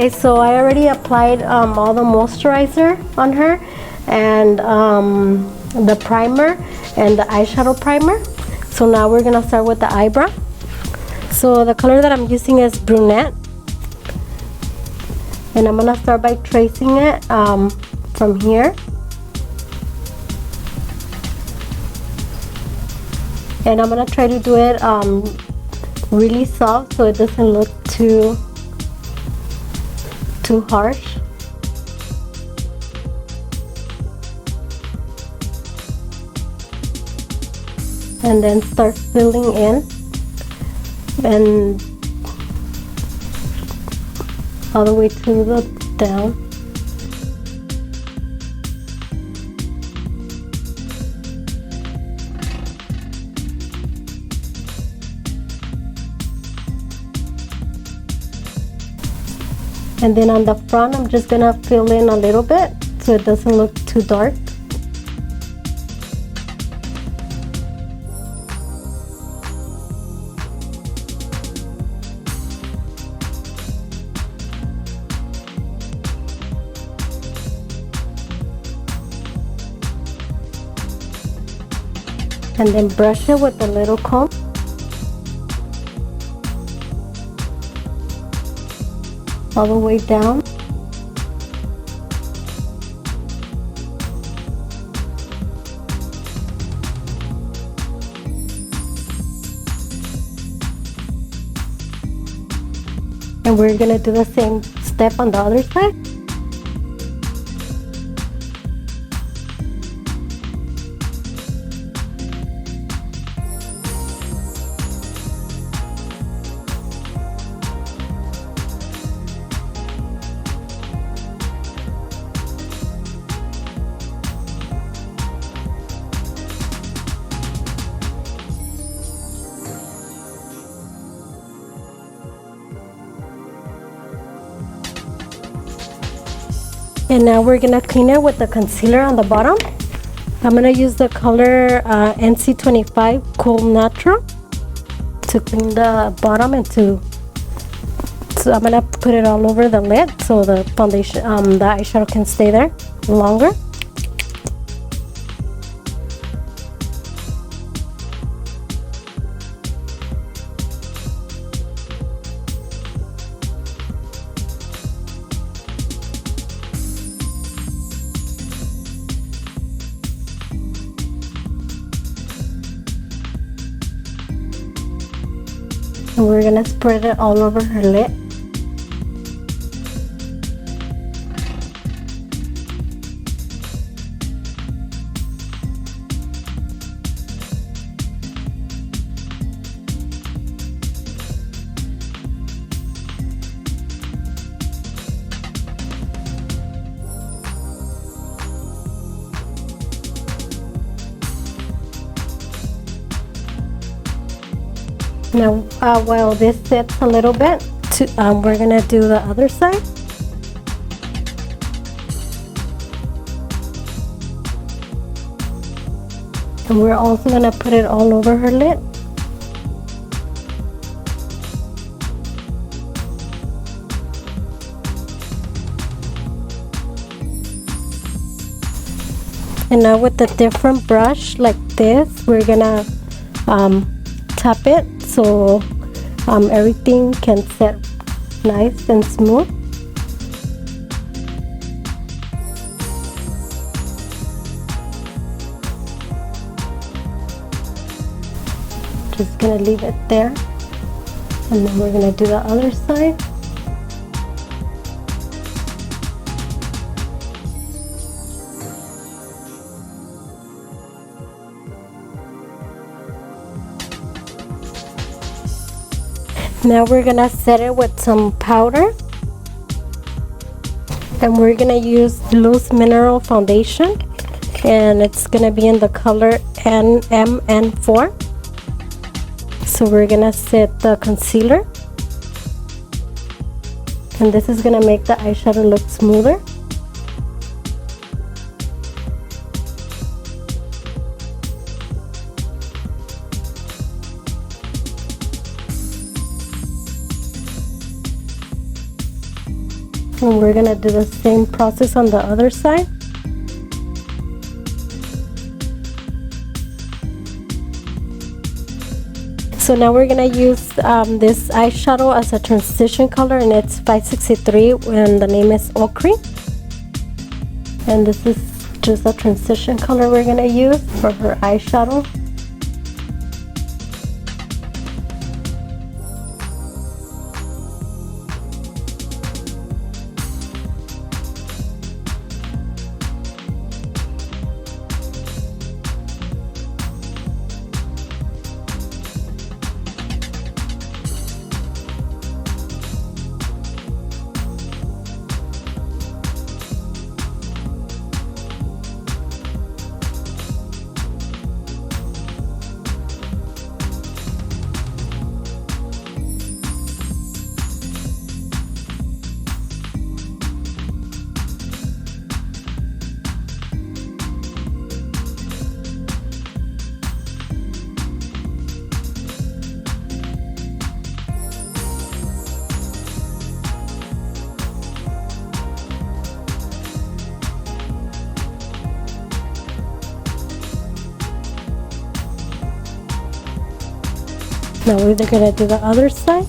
Okay, so I already applied all the moisturizer on her and the primer and the eyeshadow primer. So now we're gonna start with the eyebrow. So the color that I'm using is brunette, and I'm gonna start by tracing it from here, and I'm gonna try to do it really soft so it doesn't look too harsh. And then start filling in and all the way to the down. And then on the front, I'm just gonna fill in a little bit so it doesn't look too dark. And then brush it with a little comb. All the way down. And we're gonna do the same step on the other side. And now we're gonna clean it with the concealer on the bottom. I'm gonna use the color NC25 Cool Natural to clean the bottom and so I'm gonna put it all over the lid so the foundation, the eyeshadow can stay there longer. And we're gonna spread it all over her lid. Now, while this sits a little bit, we're gonna do the other side. And we're also gonna put it all over her lid. And now with a different brush like this, we're gonna tap it so everything can set nice and smooth. Just gonna leave it there, and then we're gonna do the other side. Now we're gonna set it with some powder, and we're gonna use loose mineral foundation, and it's gonna be in the color NMN4. So we're gonna set the concealer, and this is gonna make the eyeshadow look smoother. And we're gonna do the same process on the other side. So now we're gonna use this eyeshadow as a transition color, and it's 563, and the name is Ochre. And this is just a transition color we're gonna use for her eyeshadow. Now we're gonna do the other side.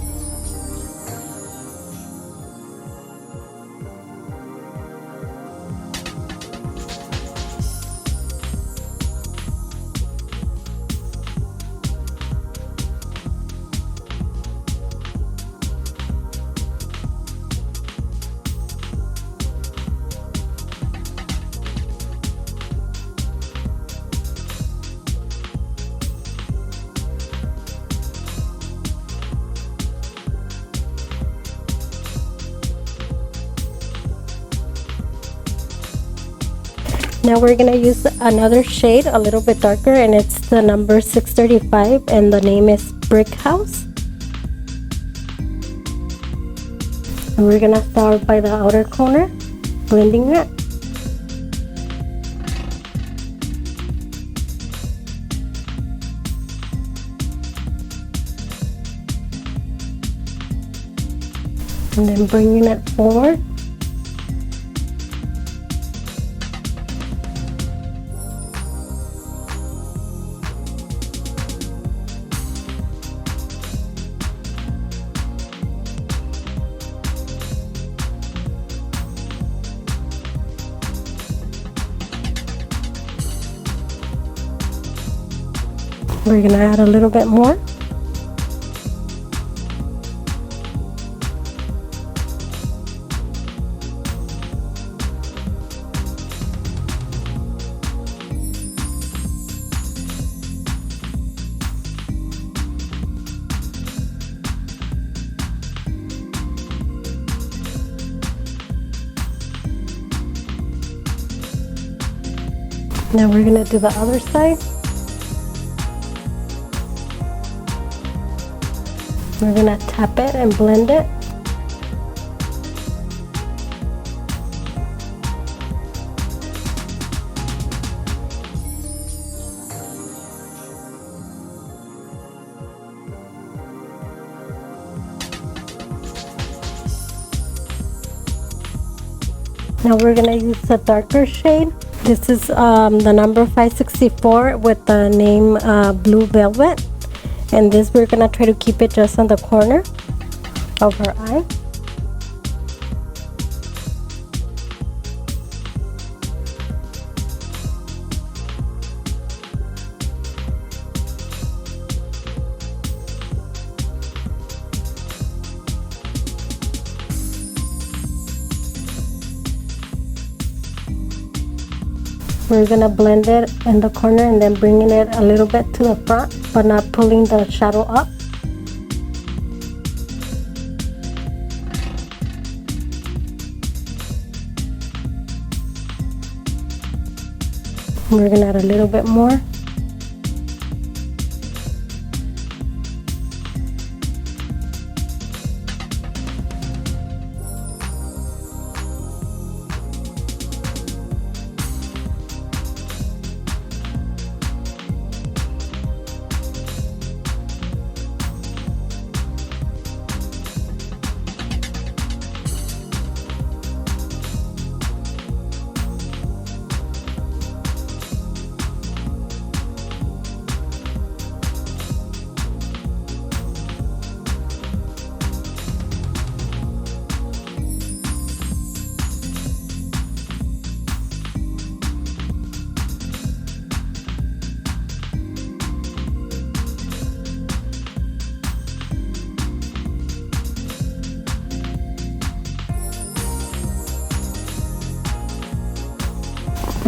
Now we're gonna use another shade, a little bit darker, and it's the number 635, and the name is Brick House. And we're gonna start by the outer corner, blending it. And then bringing it forward. We're gonna add a little bit more. Now we're gonna do the other side. We're gonna tap it and blend it. Now we're gonna use a darker shade. This is the number 564 with the name Blue Velvet. And this we're gonna try to keep it just on the corner of her eye. We're gonna blend it in the corner and then bringing it a little bit to the front, but not pulling the shadow up. We're gonna add a little bit more.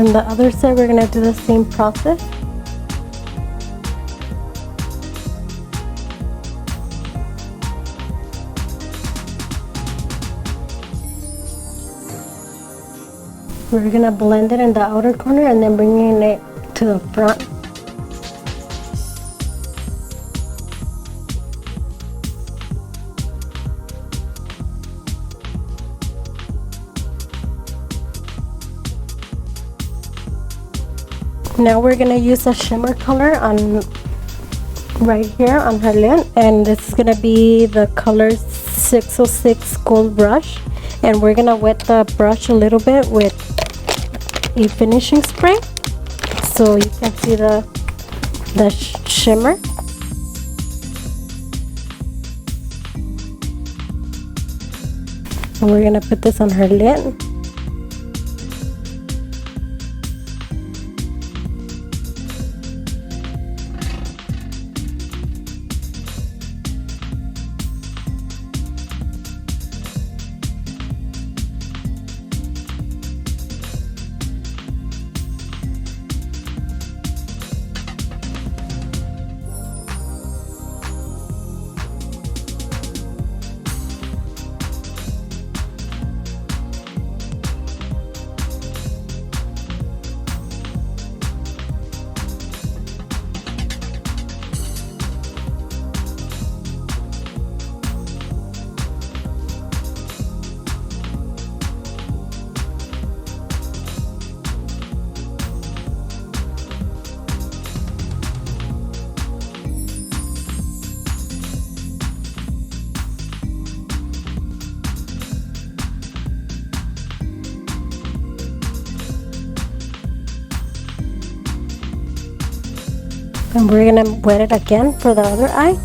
And the other side, we're gonna do the same process. We're gonna blend it in the outer corner and then bringing it to the front. Now we're gonna use a shimmer color on right here on her lid, and this is gonna be the color 606 Gold Brush, and we're gonna wet the brush a little bit with a finishing spray so you can see the shimmer. And we're gonna put this on her lid. And we're gonna wet it again for the other eye.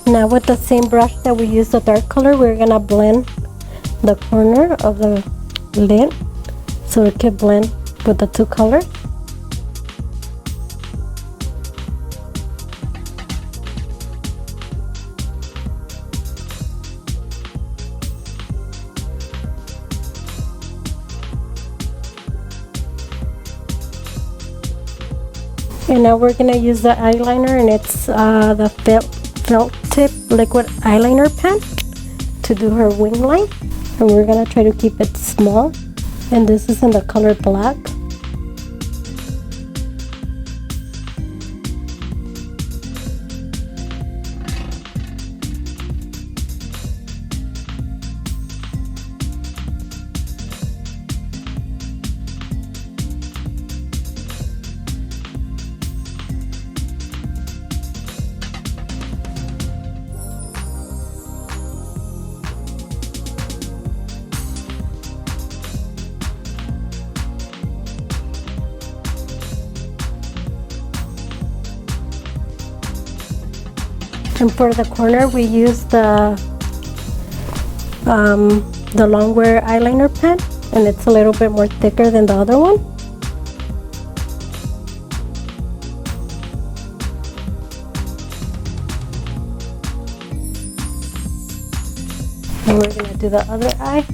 Now with the same brush that we used the dark color, we're gonna blend the corner of the lid so it can blend with the two colors. And now we're gonna use the eyeliner, and it's the felt tip liquid eyeliner pen to do her wing line. And we're gonna try to keep it small, and this is in the color black. And for the corner, we use the longwear eyeliner pen, and it's a little bit more thicker than the other one. And we're gonna do the other eye.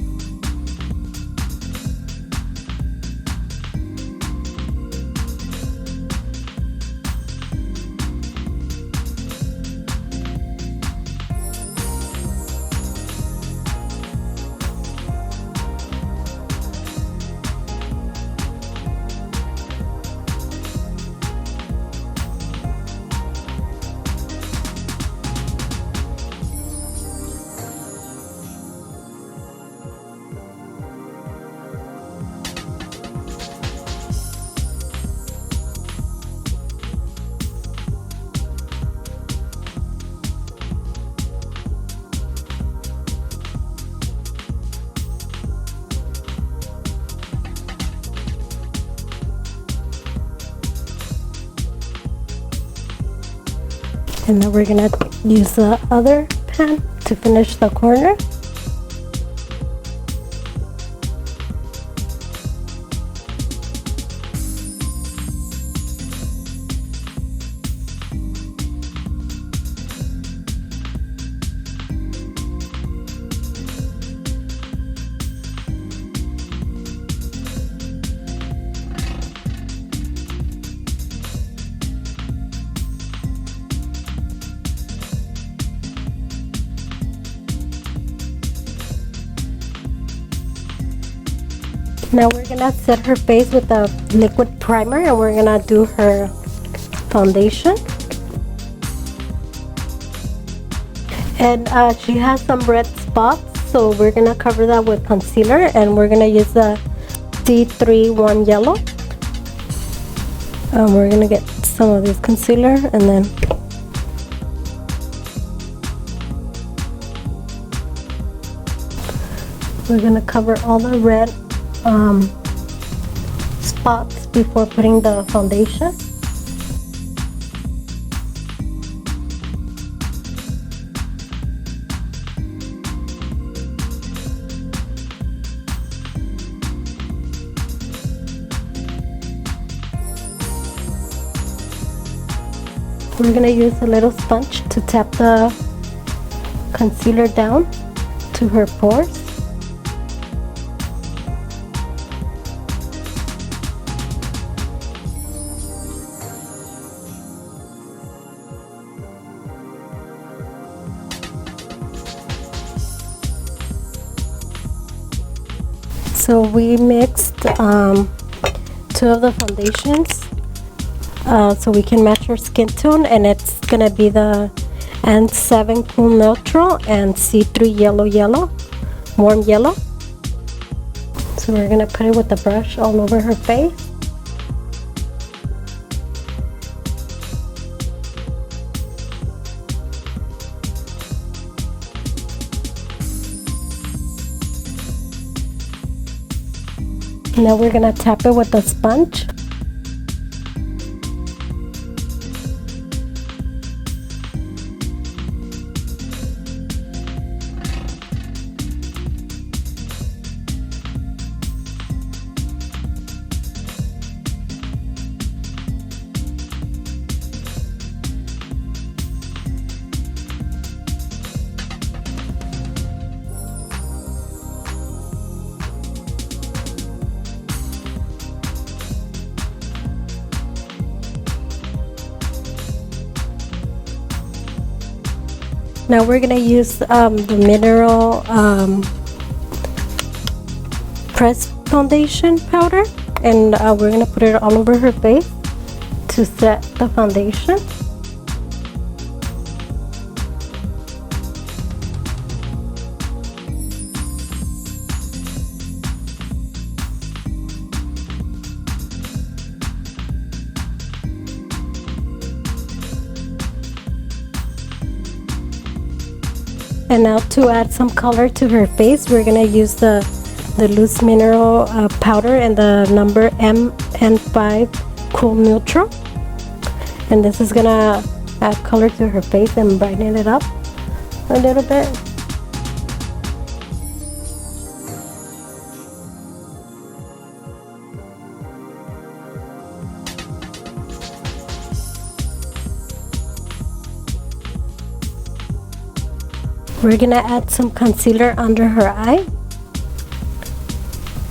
And now we're gonna use the other pen to finish the corner. Now we're gonna set her face with a liquid primer, and we're gonna do her foundation. And she has some red spots, so we're gonna cover that with concealer, and we're gonna use the C3 Warm Yellow. We're gonna get some of this concealer, and then we're gonna cover all the red spots before putting the foundation. We're gonna use a little sponge to tap the concealer down to her pores. So we mixed 2 of the foundations so we can match her skin tone, and it's gonna be the N7 Cool Neutral and C3 Warm Yellow. So we're gonna put it with the brush all over her face. Now we're gonna tap it with a sponge. Now we're gonna use the mineral pressed foundation powder, and we're gonna put it all over her face to set the foundation. And now to add some color to her face, we're gonna use the loose mineral powder and the number MN5 Cool Neutral. And this is gonna add color to her face and brighten it up a little bit. We're gonna add some concealer under her eye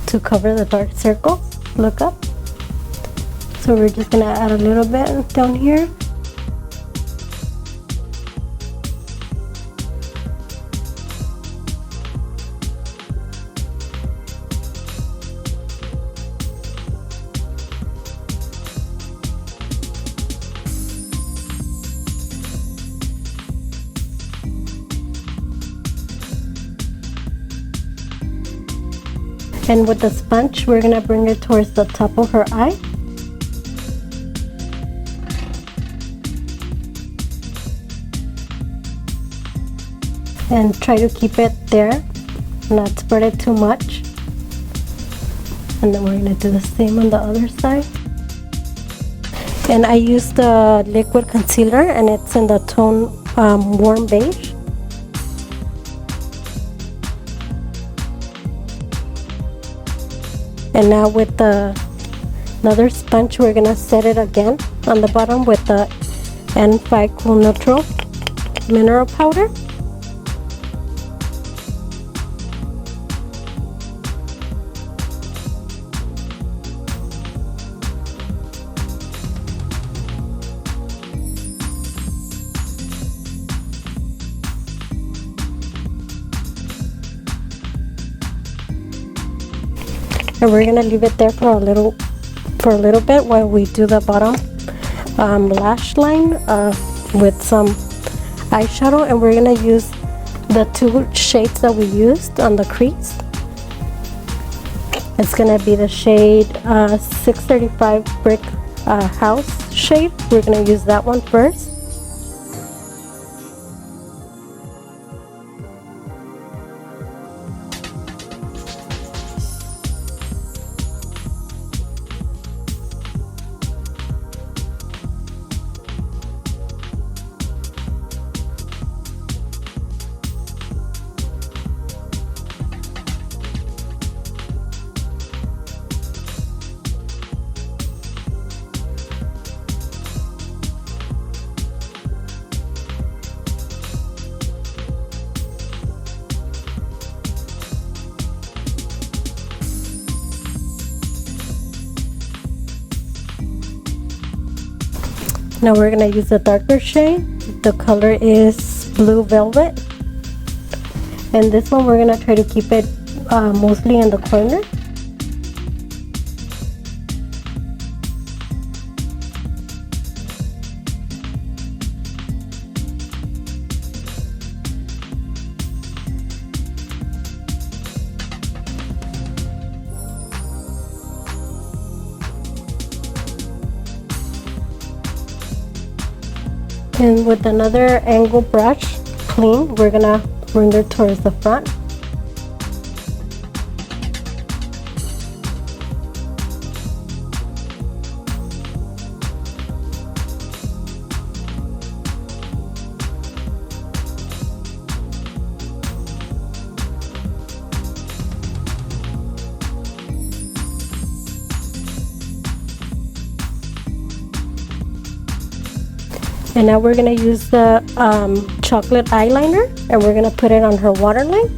to cover the dark circles. Look up. So we're just gonna add a little bit down here. And with the sponge, we're gonna bring it towards the top of her eye. And try to keep it there, not spread it too much. And then we're gonna do the same on the other side. And I used the liquid concealer, and it's in the tone Warm Beige. And now with another sponge, we're gonna set it again on the bottom with the N5 Cool Neutral mineral powder. And we're gonna leave it there for a little bit while we do the bottom lash line with some eyeshadow. And we're gonna use the two shades that we used on the crease. It's gonna be the shade 635 Brick House shade. We're gonna use that one first. Now we're gonna use the darker shade. The color is Blue Velvet. And this one we're gonna try to keep it mostly in the corner. And with another angle brush, clean, we're gonna bring it towards the front. And now we're gonna use the chocolate eyeliner, and we're gonna put it on her waterline.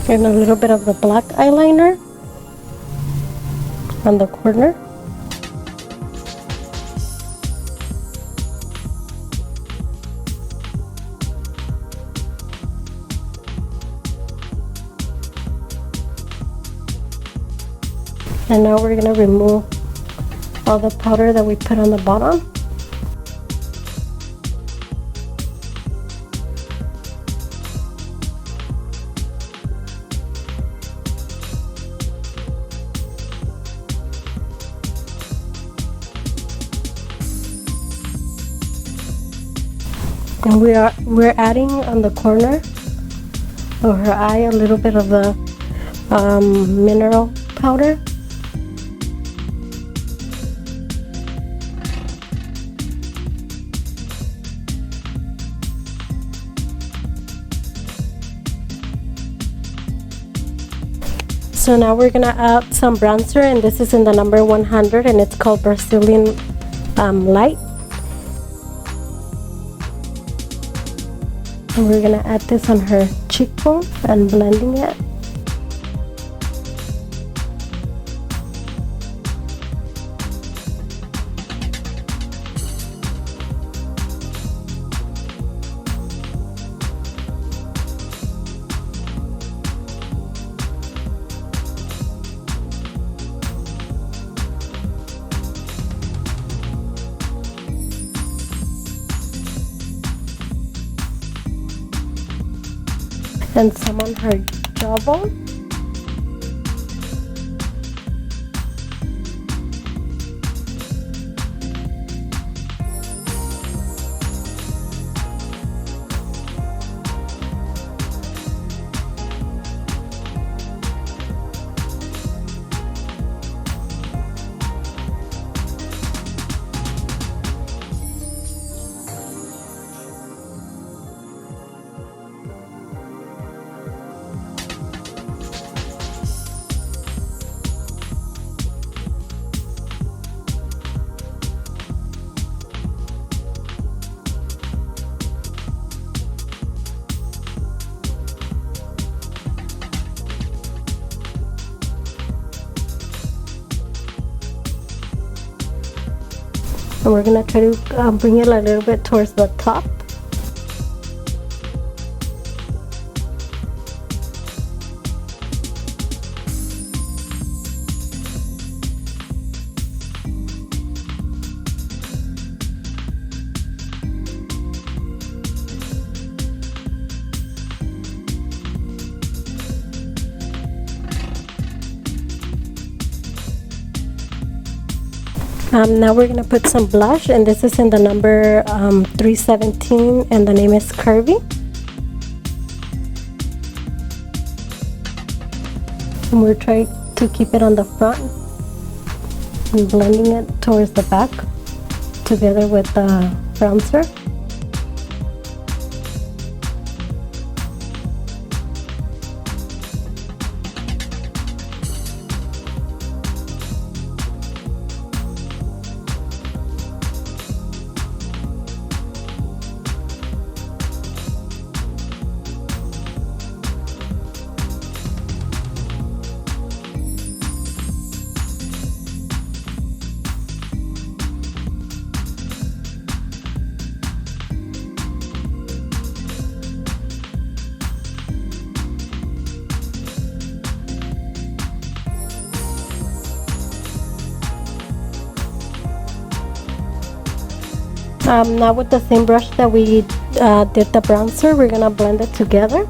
And a little bit of the black eyeliner on the corner. And now we're gonna remove all the powder that we put on the bottom. And we're adding on the corner of her eye a little bit of the mineral powder. So now we're gonna add some bronzer, and this is in the number 100, and it's called Brazilian Light. And we're gonna add this on her cheekbone and blending it. And some on her jawbone. and we're gonna try to bring it a little bit towards the top. Now we're gonna put some blush, and this is in the number 317, and the name is Curvy. And we're trying to keep it on the front and blending it towards the back together with the bronzer. Now with the same brush that we did the bronzer, we're gonna blend it together.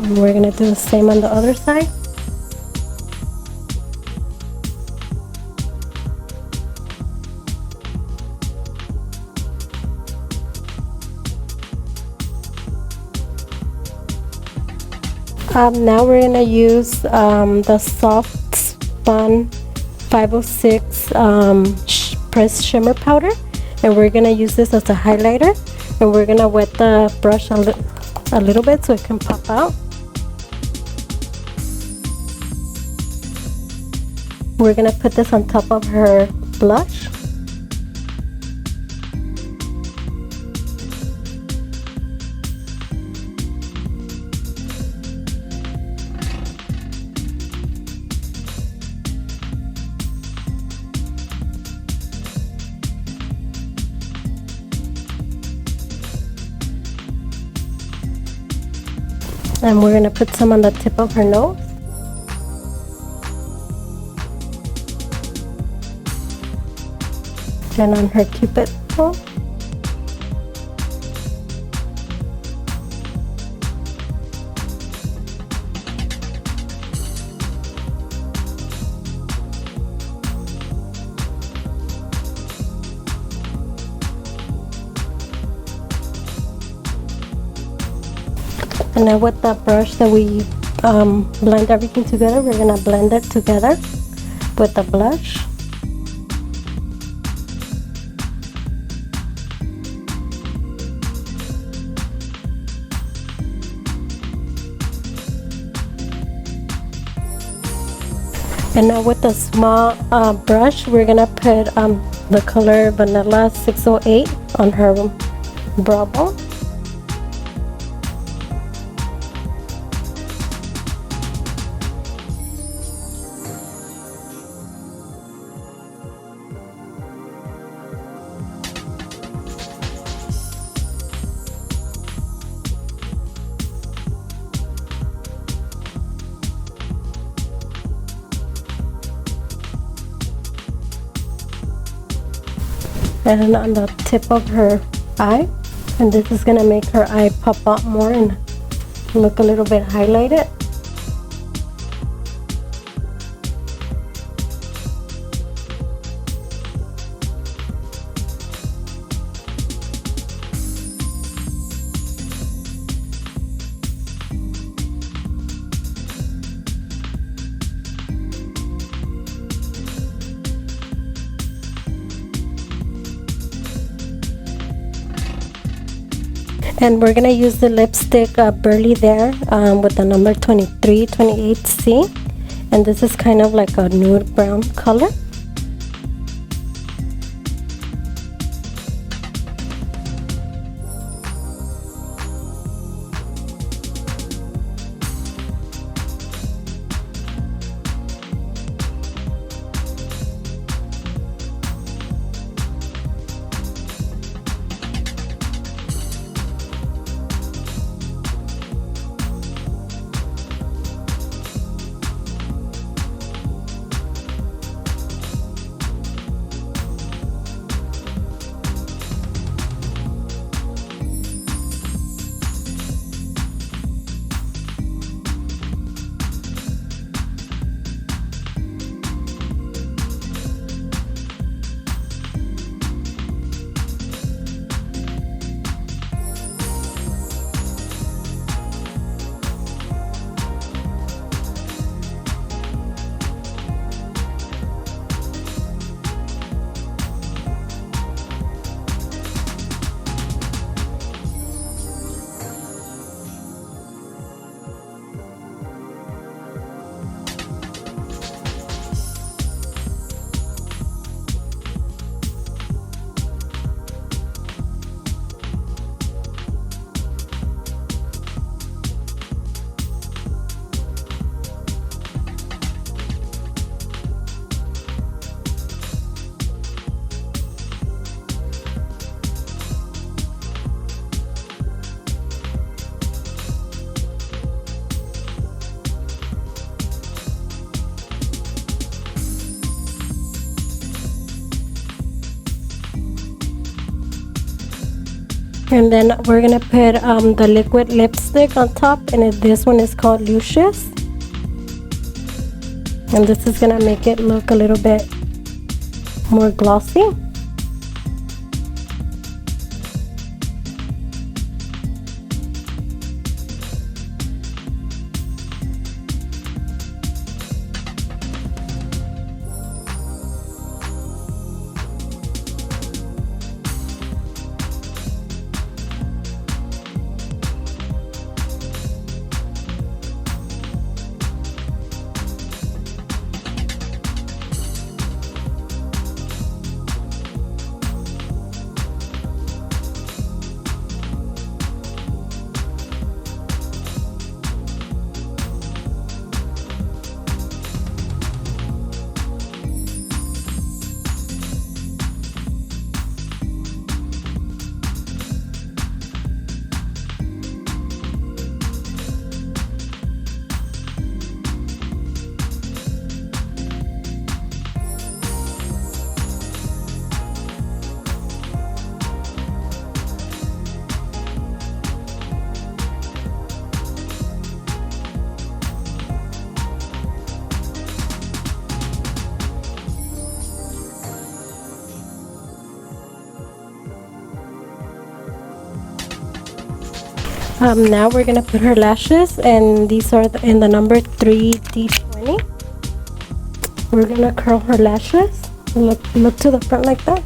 And we're gonna do the same on the other side. Now we're gonna use the Soft Spun 506 pressed shimmer powder, and we're gonna use this as a highlighter, and we're gonna wet the brush a little bit so it can pop out. We're gonna put this on top of her blush. And we're gonna put some on the tip of her nose. And on her cupid bow. And now with the brush that we blend everything together, we're gonna blend it together with the blush. And now with the small brush, we're gonna put the color Vanilla 608 on her brow bone. And on the tip of her eye, and this is gonna make her eye pop out more and look a little bit highlighted. And we're gonna use the lipstick Burley There with the number 2328C, and this is kind of like a nude brown color. And then we're gonna put the liquid lipstick on top, and this one is called Lucius. And this is gonna make it look a little bit more glossy. Now we're gonna put her lashes, and these are in the number 3D20. We're gonna curl her lashes. Look to the front like that.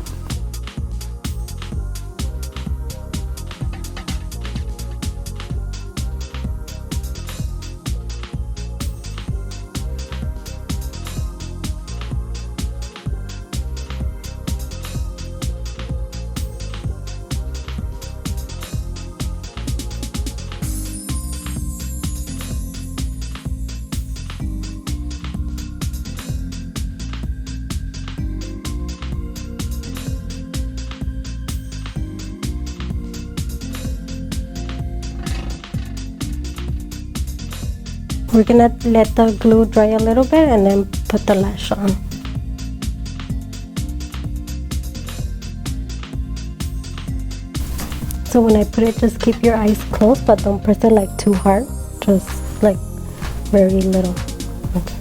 We're gonna let the glue dry a little bit and then put the lash on. So when I put it, just keep your eyes closed, but don't press it like too hard, just like very little. Okay.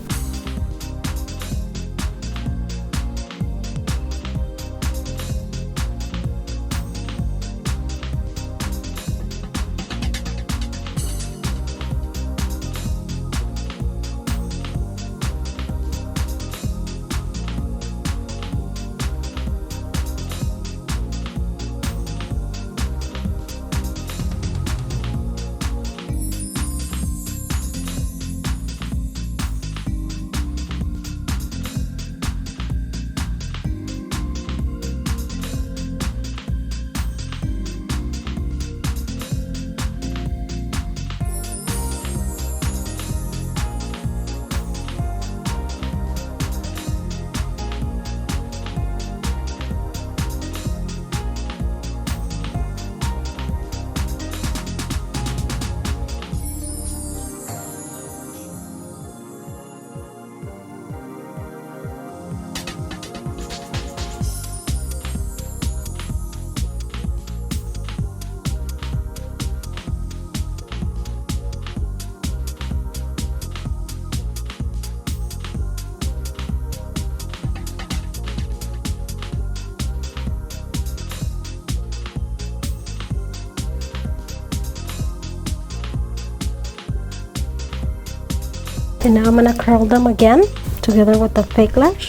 And now I'm gonna curl them again together with the fake lash.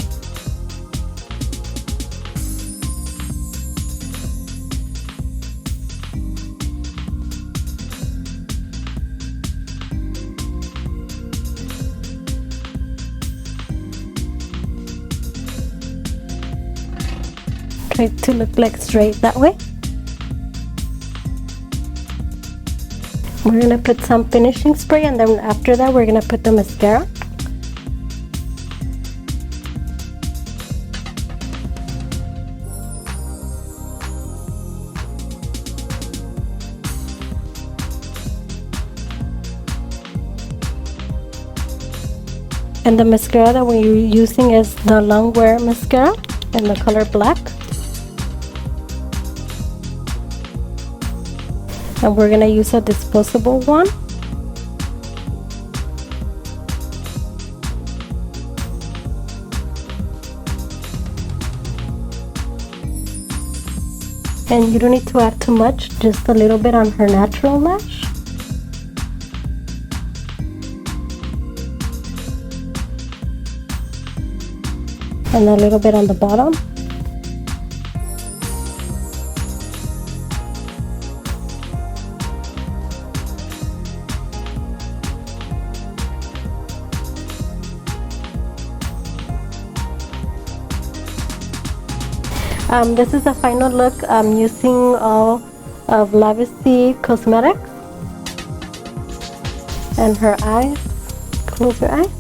Try to look like straight that way. We're gonna put some finishing spray, and then after that we're gonna put the mascara. And the mascara that we're using is the long wear mascara in the color black. And we're gonna use a disposable one. And you don't need to add too much, just a little bit on her natural lash. And a little bit on the bottom. This is the final look. I'm using all of Lavicy Cosmetics. And her eyes. Close your eyes.